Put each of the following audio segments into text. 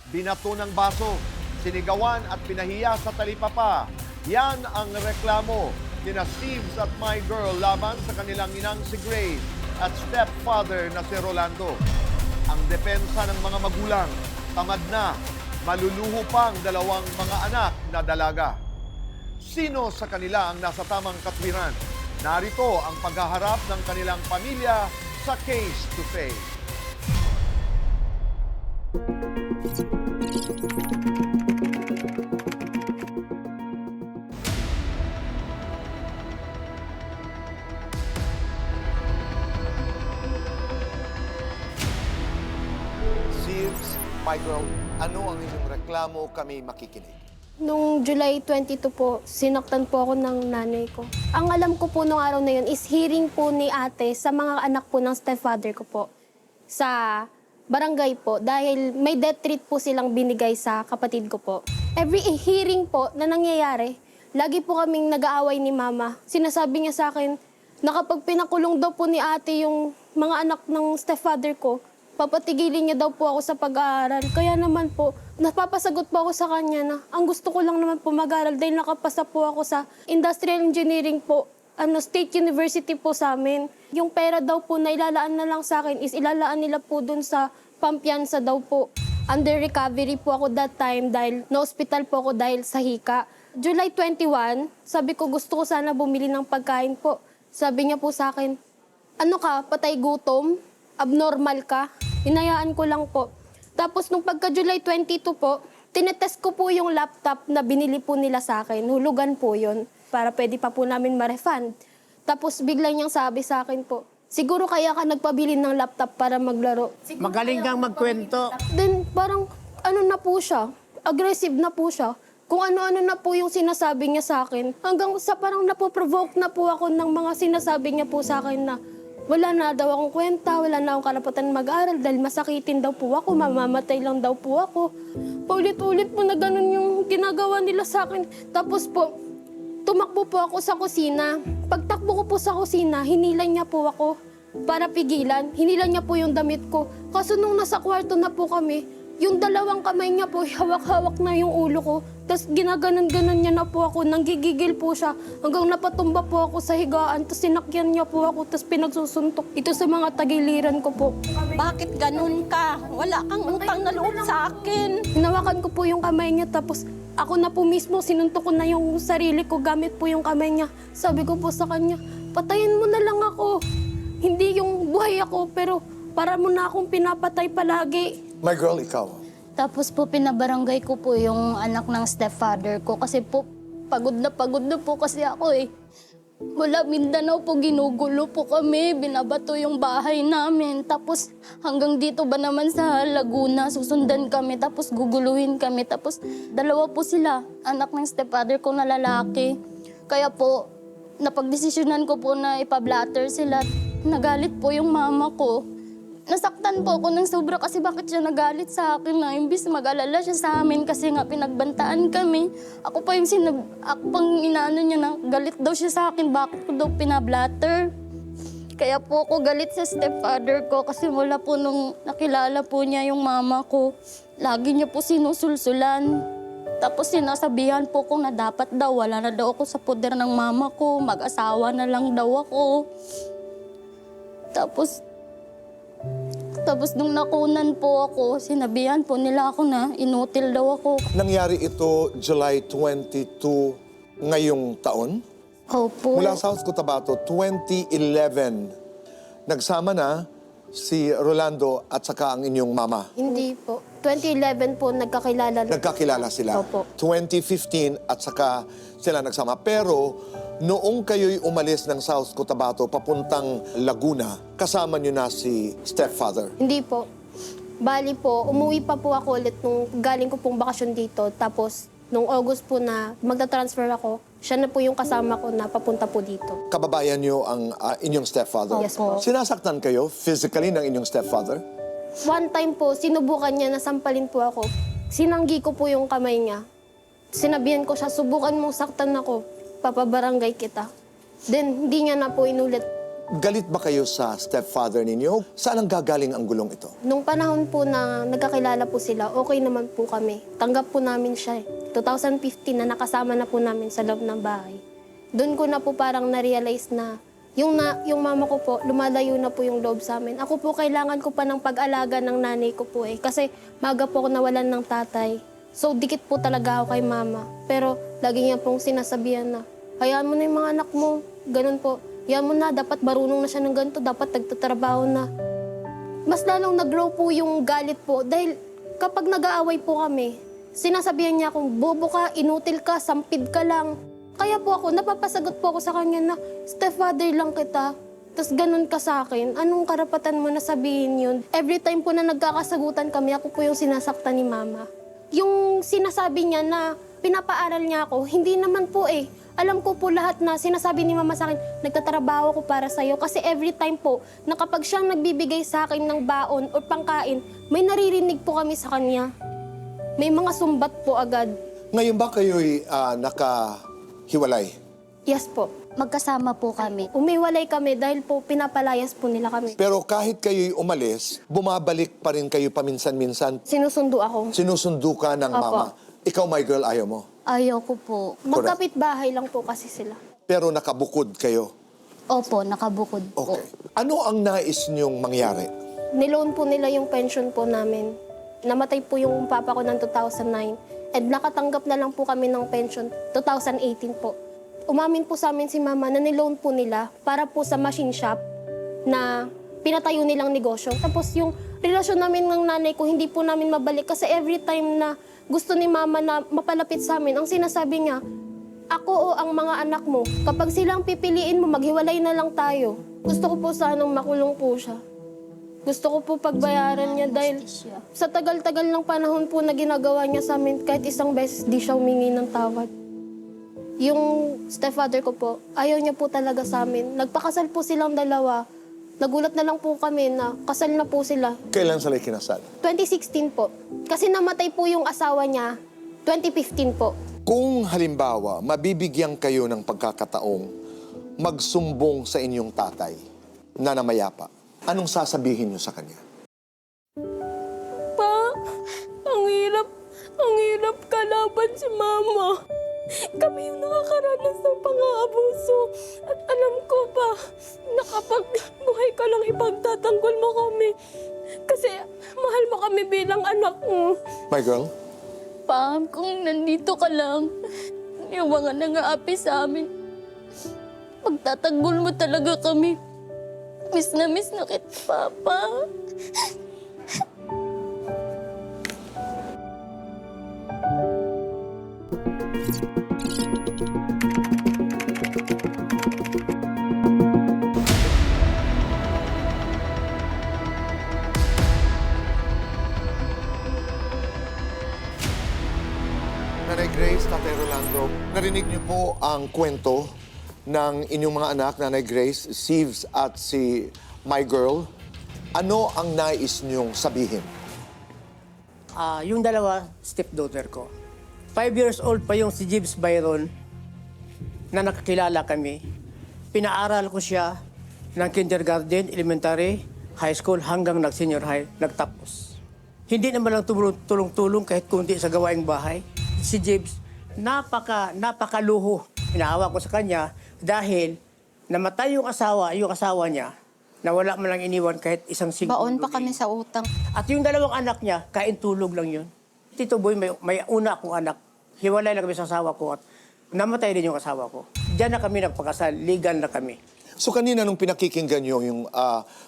binato ng baso, sinigawan at pinahiya sa talipapa. Yan ang reklamo ni Steve at My Girl laban sa kanilang inang si Grace at stepfather na si Rolando. Ang depensa ng mga magulang, tamad na, maluluho pang dalawang mga anak na dalaga. Sino sa kanila ang nasa tamang katwiran? Narito ang paghaharap ng kanilang pamilya sa Case to Face. Sibs, Michael, ano ang inyong reklamo? Kami makikinig. Nung July 22 po, sinaktan po ako ng nanay ko. Ang alam ko po nung araw na yun is hearing po ni ate sa mga anak po ng stepfather ko po sa barangay po dahil may death threat po silang binigay sa kapatid ko po. Every hearing po na nangyayari, lagi po kaming nag-aaway ni mama. Sinasabi niya sa akin na kapag pinakulong daw po ni ate yung mga anak ng stepfather ko, papatigilin niya daw po ako sa pag-aaral. Kaya naman po, napapasagot po ako sa kanya na ang gusto ko lang naman po mag-aaral dahil nakapasa po ako sa industrial engineering po, State University po sa amin. Yung pera daw po na ilalaan na lang sa akin is ilalaan nila po dun sa pampiyansa daw po. Under recovery po ako that time dahil na-hospital po ako dahil sa hika. July 21, sabi ko gusto ko sana bumili ng pagkain po. Sabi niya po sa akin, ano ka, patay gutom? Abnormal ka? Hinayaan ko lang po. Tapos nung pagka-July 22 po, tinetest ko po yung laptop na binili po nila sa akin. Hulugan po yun para pwede pa po namin ma-refund. Tapos biglang niyang sabi sa akin po, siguro kaya ka nagpabili ng laptop para maglaro. Magaling kang magkwento. Then parang ano na po siya, aggressive na po siya. Kung ano-ano na po yung sinasabi niya sa akin. Hanggang sa parang napoprovoke na po ako ng mga sinasabi niya po sa akin na wala na daw akong kwenta, wala na akong karapatan mag-aral dahil masakitin daw po ako, mamamatay lang daw po ako. Paulit-ulit po na ganun yung ginagawa nila sa akin. Tapos po, tumakbo po ako sa kusina. Pagtakbo ko po sa kusina, hinilan niya po ako para pigilan. Hinilan niya po yung damit ko. Kaso nung nasa kwarto na po kami, yung dalawang kamay niya po, hawak-hawak na yung ulo ko. Tapos ginaganon-ganon niya na po ako, nanggigigil po siya. Hanggang napatumba po ako sa higaan, tapos sinakyan niya po ako, tapos pinagsusuntok. Ito sa mga tagiliran ko po. Bakit ganun ka? Wala kang utang na loob sa akin. Hinawakan ko po yung kamay niya, tapos ako na po mismo, sinuntok ko na yung sarili ko gamit po yung kamay niya. Sabi ko po sa kanya, patayin mo na lang ako. Hindi yung buhay ako, pero para mo na akong pinapatay palagi. My girl, ikaw. Tapos po pinabarangay ko po yung anak ng stepfather ko kasi po pagod na po kasi ako eh. Wala, Mindanao po, ginugulo po kami, binabato yung bahay namin. Tapos hanggang dito ba naman sa Laguna, susundan kami, tapos guguluhin kami. Tapos dalawa po sila, anak ng stepfather ko na lalaki. Kaya po, napagdesisyonan ko po na ipablatter sila. Nagalit po yung mama ko. Nasaktan po ako ng sobra kasi bakit siya nagalit sa akin na imbis mag-alala siya sa amin kasi nga pinagbantaan kami. Ako pa yung ako pang inaano niya na galit daw siya sa akin, bakit ko daw pinablatter. Kaya po ako galit sa stepfather ko kasi wala po nung nakilala po niya yung mama ko. Lagi niya po sinusulsulan. Tapos sinasabihan po ko na dapat daw, wala na daw ako sa poder ng mama ko, mag-asawa na lang daw ako. Tapos nung nakunan po ako, sinabihan po nila ako na inutil daw ako. Nangyari ito July 22 ngayong taon? Opo. Mula South Cotabato, 2011. Nagsama na si Rolando at saka ang inyong mama. Hindi po. 2011 po, nagkakilala na. Nagkakilala sila. Opo. 2015 at saka sila nagsama. Pero noong kayo'y umalis ng South Cotabato papuntang Laguna, kasama niyo na si stepfather. Hindi po. Bali po, umuwi pa po ako ulit nung galing ko pong bakasyon dito. Tapos, nung August po na magta-transfer ako, siya na po yung kasama ko na papunta po dito. Kababayan niyo ang inyong stepfather. Yes po. Sinasaktan kayo physically ng inyong stepfather? One time po, sinubukan niya na sampalin po ako. Sinanggi ko po yung kamay niya. Sinabihan ko siya, subukan mong saktan ako, papabarangay kita. Then, hindi niya na po inulit. Galit ba kayo sa stepfather ninyo? Saan ang gagaling ang gulong ito? Nung panahon po na nagkakilala po sila, okay naman po kami. Tanggap po namin siya. 2015 na nakasama na po namin sa loob ng bahay. Doon ko na po parang na-realize na yung mama ko po, lumalayo na po yung loob sa amin. Ako po, kailangan ko pa ng pag-alaga ng nanay ko po eh. Kasi maga po ako nawalan ng tatay. So, dikit po talaga ako kay mama. Pero, lagi niya pong sinasabihan na, hayaan mo na yung mga anak mo. Ganun po. Hayaan mo na, dapat marunong na siya ng ganito. Dapat nagtatrabaho na. Mas lalong nag-grow po yung galit po. Dahil kapag nag-aaway po kami, sinasabihan niya akong, bobo ka, inutil ka, sampid ka lang. Kaya po ako, napapasagot po ako sa kanya na, stepfather lang kita. Tapos ganun ka sa akin. Anong karapatan mo na sabihin yun? Every time po na nagkakasagutan kami, ako po yung sinasaktan ni mama. Yung sinasabi niya na pinapaaral niya ako, hindi naman po eh. Alam ko po lahat na sinasabi ni mama sa akin, nagtatrabaho ko para sa'yo. Kasi every time po, na kapag siyang nagbibigay sa akin ng baon o pangkain, may naririnig po kami sa kanya. May mga sumbat po agad. Ngayon ba kayo'y nakahiwalay? Yes po. Magkasama po kami. Umiwalay kami dahil po pinapalayas po nila kami. Pero kahit kayo'y umalis, bumabalik pa rin kayo paminsan-minsan. Sinusundo ako. Sinusundo ka ng Opo. mama. Ikaw, my girl, ayaw mo. Ayaw ko po. Magkapit bahay lang po kasi sila. Pero nakabukod kayo. Opo, nakabukod po. Okay. Ano ang nais niyong mangyari? Niloan po nila yung pension po namin. Namatay po yung papa ko ng 2009. And nakatanggap na lang po kami ng pension 2018 po. Umamin po sa amin si mama na niloan po nila para po sa machine shop na pinatayo nilang negosyo. Tapos yung relasyon namin ng nanay ko, hindi po namin mabalik kasi every time na gusto ni mama na mapalapit sa amin, ang sinasabi niya, ako o ang mga anak mo, kapag silang pipiliin mo, maghiwalay na lang tayo. Gusto ko po sanang makulong po siya. Gusto ko po pagbayaran niya dahil sa tagal-tagal ng panahon po na ginagawa niya sa amin, kahit isang beses di siya humingi ng tawad. Yung stepfather ko po, ayaw niya po talaga sa amin. Nagpakasal po silang dalawa. Nagulat na lang po kami na kasal na po sila. Kailan sila kinasal? 2016 po. Kasi namatay po yung asawa niya, 2015 po. Kung halimbawa, mabibigyan kayo ng pagkakataong magsumbong sa inyong tatay na namayapa, anong sasabihin niyo sa kanya? Pa, ang hirap kalaban si mama. Kami yung nakakaranas ng pang-aabuso. At alam ko pa na kapag buhay ka lang ipagtatanggol mo kami. Kasi mahal mo kami bilang anak mo. My girl? Pa, kung nandito ka lang, yung mga nangaapi sa amin, pagtatanggol mo talaga kami. Miss na kita, Papa. Nanay Grace, Tatay Rolando, narinig niyo po ang kwento ng inyong mga anak, Nanay Grace, Sieves at si My Girl. Ano ang nais niyong sabihin? Yung dalawa, stepdaughter ko. 5 years old pa yung si Gibbs Byron na nakakilala kami. Pinaaral ko siya ng kindergarten, elementary, high school, hanggang nag-senior high, nagtapos. Hindi naman lang tulong-tulong kahit kunti sa gawaing bahay. Si Gibbs, napakaluho. Pinaawa ko sa kanya dahil namatay yung asawa niya, na wala man lang iniwan kahit isang segundo. Baon pa kami sa utang. At yung dalawang anak niya, kain tulog lang yun. Tito Boy, may una akong anak. Hiwalay lang kami sa asawa ko at namatay din yung asawa ko. Diyan na kami nagpakasal, legal na kami. So kanina nung pinakikinggan niyo yung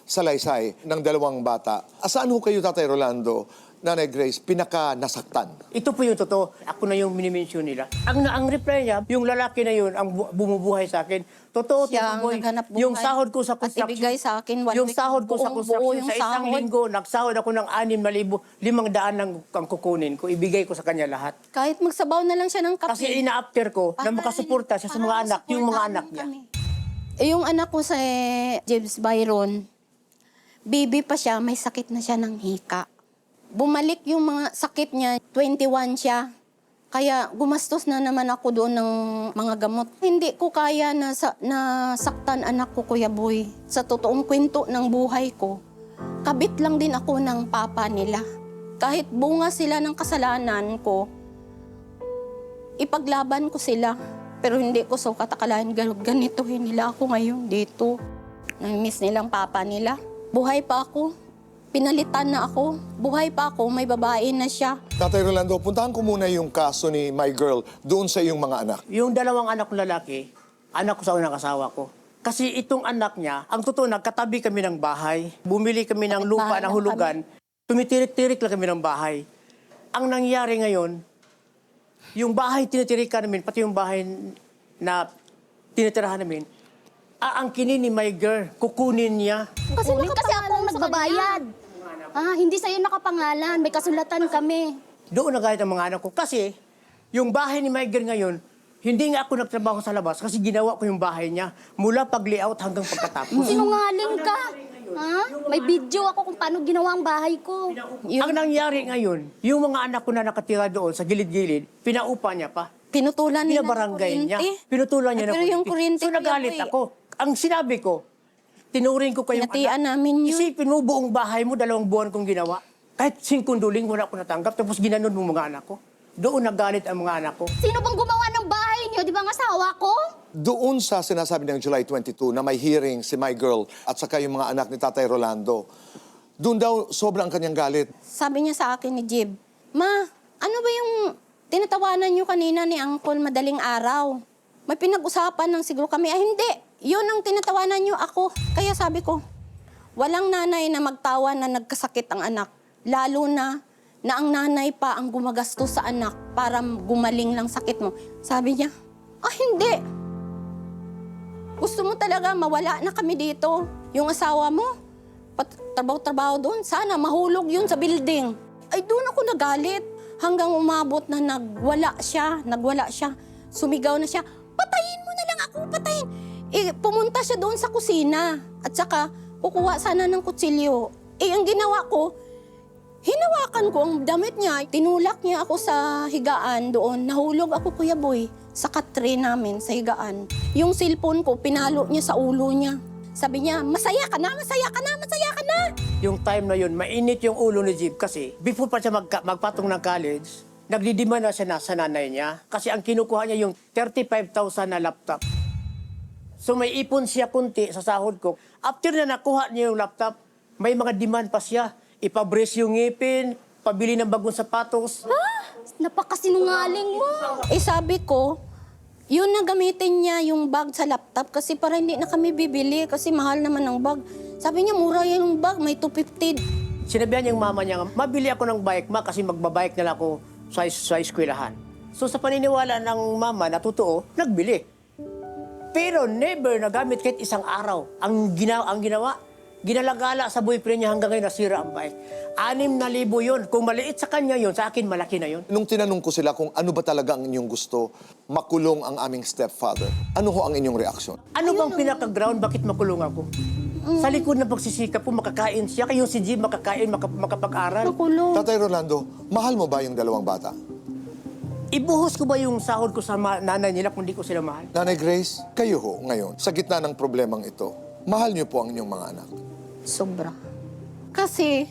salaysay ng dalawang bata, saan ho kayo, Tatay Rolando, Nanay Grace, pinaka-nasaktan? Ito po yung totoo. Ako na yung minimensyon nila. Ang reply niya, yung lalaki na yun, ang bumubuhay sa akin. Totoo, Siya Tito ang Boy. naghanap buhay. Yung sahod ko sa At construction. ibigay sa akin, one Yung week, sahod ko sa buong buo construction, yung sa isang sahod. linggo, nagsahod ako ng 6,500 ang kukunin ko. Ibigay ko sa kanya lahat. Kahit magsabaw na lang siya ng kape. Kasi ina-after ko na makasuporta siya sa mga anak, yung mga anak niya. Yung anak ko sa James Byron, baby pa siya, may sakit na siya ng hika. Bumalik yung mga sakit niya, 21 siya. Kaya gumastos na naman ako doon ng mga gamot. Hindi ko kaya na nasaktan anak ko, Kuya Boy. Sa totoong kwento ng buhay ko, kabit lang din ako ng papa nila. Kahit bunga sila ng kasalanan ko, ipaglaban ko sila. Pero hindi ko so katakalain ganituhin nila ako ngayon dito. Nami-miss nilang papa nila. Buhay pa ako. Pinalitan na ako. Buhay pa ako. May babae na siya. Tatay Rolando, puntahan ko muna yung kaso ni My Girl doon sa iyong mga anak. Yung dalawang anak ko lalaki, anak ko sa unang asawa ko. Kasi itong anak niya, ang totoo, nagkatabi kami ng bahay. Bumili kami ng lupa Bahala na hulugan. Tumitirik-tirik lang kami ng bahay. Ang nangyari ngayon, yung bahay tinitirikan namin, pati yung bahay na tinitirahan namin, aangkinin ni My Girl, kukunin niya. Kasi ako ang nagbabayad. Hindi sa'yo nakapangalan. May kasulatan kami. Doon nagalit ang mga anak ko. Kasi yung bahay ni My Girl ngayon, hindi nga ako nagtrabaho sa labas kasi ginawa ko yung bahay niya mula pag-layout hanggang pagkatapos. Sinungaling ka. May video ako kung paano ginawa ang bahay ko. Ang nangyari ngayon, yung mga anak ko na nakatira doon sa gilid-gilid, pinaupa niya pa. Pinutulan nila ng Pinabarangay niya. kuryente. Pinutulan niya ng Pero yung kuryente, So nagalit Kuya Boy, ako. Ang sinabi ko, tinuring ko kayong Pinatian namin yun. Isipin mo, buong bahay mo, 2 buwan kong ginawa. Kahit 5 duling, wala ko natanggap. Tapos ginanon mo mga anak ko. Doon nagalit ang mga anak ko. Sino bang gumawa ng bahay niyo? Di ba ang asawa ko? Doon sa sinasabi ng July 22 na may hearing si My Girl at saka yung mga anak ni Tatay Rolando, doon daw sobrang kanyang galit. Sabi niya sa akin ni Jib, Ma, ano ba yung tinatawanan niyo kanina ni Uncle madaling araw? May pinag-usapan ng siguro kami. Hindi. Yun ang tinatawanan niyo ako. Kaya sabi ko, walang nanay na magtawa na nagkasakit ang anak. Lalo na ang nanay pa ang gumagastos sa anak para gumaling lang sakit mo. Sabi niya, hindi. Gusto mo talaga mawala na kami dito. Yung asawa mo, trabaho-trabaho doon. Sana mahulog yun sa building. Ay, doon ako nagalit. Hanggang umabot na nagwala siya. Sumigaw na siya, patayin mo na lang ako, patayin. Pumunta siya doon sa kusina. At saka, kukuha sana ng kutsilyo. Ang ginawa ko, hinawakan ko ang damit niya. Tinulak niya ako sa higaan doon. Nahulog ako, Kuya Boy, sa katre namin, sa higaan. Yung cellphone ko, pinalo niya sa ulo niya. Sabi niya, masaya ka na, masaya ka na, masaya ka na. Yung time na yun, mainit yung ulo ni Jib kasi before pa siya magpatong ng college, nagdidemand na siya sa nanay niya kasi ang kinukuha niya yung 35,000 na laptop. So may ipon siya kunti sa sahod ko. After na nakuha niya yung laptop, may mga demand pa siya. Ipabrace yung ngipin, pabili ng bagong sapatos. Napakasinungaling mo. Sabi ko, yun na gamitin niya yung bag sa laptop kasi para hindi na kami bibili kasi mahal naman ang bag. Sabi niya, mura yung bag, may 250. Sinabihan niya yung mama niya, mabili ako ng bike, ma, kasi magbabike na lang ako sa eskwelahan. So sa paniniwala ng mama na totoo, nagbili. Pero never nagamit kahit isang araw. Ang ginawa, ginalagala sa boyfriend niya hanggang ngayon nasira ang bike. 6,000 yun. Kung maliit sa kanya yun, sa akin malaki na yun. Nung tinanong ko sila kung ano ba talaga ang inyong gusto, makulong ang aming stepfather, ano ho ang inyong reaksyon? Ano bang pinaka-ground, bakit makulong ako? Sa likod ng pagsisikap po, makakain siya. Kaya yung si Jim makakain, makapag-aral. Nakulong. Tatay Rolando, mahal mo ba yung 2 bata? Ibuhos ko ba yung sahod ko sa nanay nila kung di ko sila mahal? Nanay Grace, kayo ho ngayon, sa gitna ng problemang ito, mahal niyo po ang inyong mga anak. Sobra. Kasi,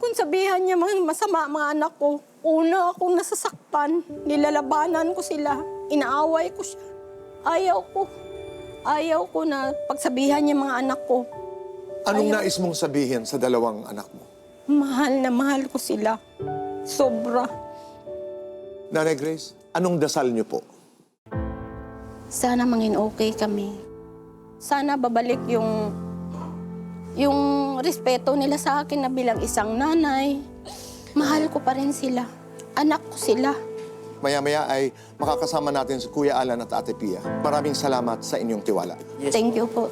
kung sabihan niya mga masama mga anak ko, una akong nasasaktan, nilalabanan ko sila, inaaway ko siya. Ayaw ko na pagsabihan niya mga anak ko. Anong nais mong sabihin sa 2 anak mo? Mahal na mahal ko sila. Sobra. Nanay Grace, anong dasal niyo po? Sana mangin okay kami. Sana babalik yung respeto nila sa akin na bilang isang nanay. Mahal ko pa rin sila. Anak ko sila. Maya-maya ay makakasama natin si Kuya Alan at Ate Pia. Maraming salamat sa inyong tiwala. Yes. Thank you po.